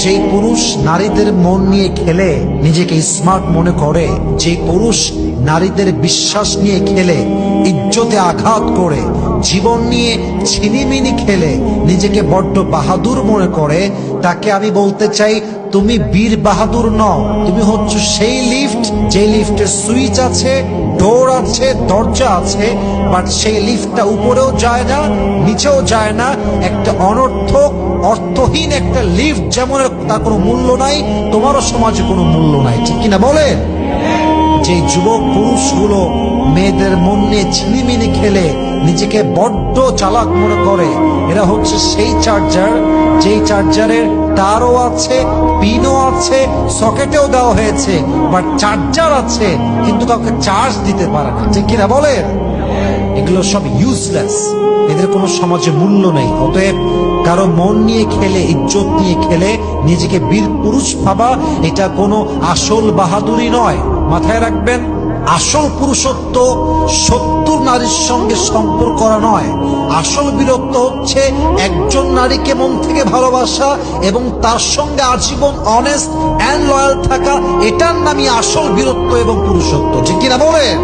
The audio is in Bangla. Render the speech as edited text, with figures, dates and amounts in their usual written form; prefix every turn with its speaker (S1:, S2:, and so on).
S1: যে পুরুষ নারীদের মন নিয়ে খেলে নিজেকে স্মার্ট মনে করে, যে পুরুষ নারীদের বিশ্বাস নিয়ে খেলে ইজ্জতে আঘাত করে, জীবন নিয়ে ছিনিমিনি খেলে নিজেকে বড্ড বাহাদুর মনে করে, তাকে আমি বলতে চাই তুমি বীর বাহাদুর নও, তুমি হচ্ছে সেই লিফট যে লিফটের সুইচ আছে, ডোর আছে, দরজা আছে, বাট সেই লিফটটা উপরেও যায় না নিচেও যায় না। একটা অনর্থক অর্থহীন একটা লিফট যেমন তার কোনো মূল্য নাই, তোমারও সমাজে কোনো মূল্য নাই, ঠিক কিনা বলেন? যে যুবক পুরুষগুলো মেয়েদের মন নিয়ে ছিনিমিনি খেলে নিজেকে বড্ড চালাক মনে করে, এরা হচ্ছে সেই চার্জার যেই চার্জারের তারও আছে, পিনও আছে, সকেটেও দেওয়া হয়েছে, বাট চার্জার আছে কিন্তু কাউকে চার্জ দিতে পারে না, ঠিক কিনা বলেন? এগুলো সব ইউজলেস, এদের কোনো সমাজে মূল্য নেই। অতএব কারো মন নিয়ে খেলে, ইজ্জত নিয়ে খেলে নিজেকে বীর পুরুষ ভাবা, এটা কোনো আসল বাহাদুরি নয়। মাথায় রাখবেন, আসল পুরুষত্ব 70 নারীর সঙ্গে সম্পর্ক করা নয়। আসল বীরত্ব হচ্ছে একজন নারীকে মন থেকে ভালোবাসা এবং তার সঙ্গে আজীবন অনেস্ট এন্ড লয়াল থাকা, এটার নামই আসল বীরত্ব এবং পুরুষত্ব, ঠিক কিনা বলেন?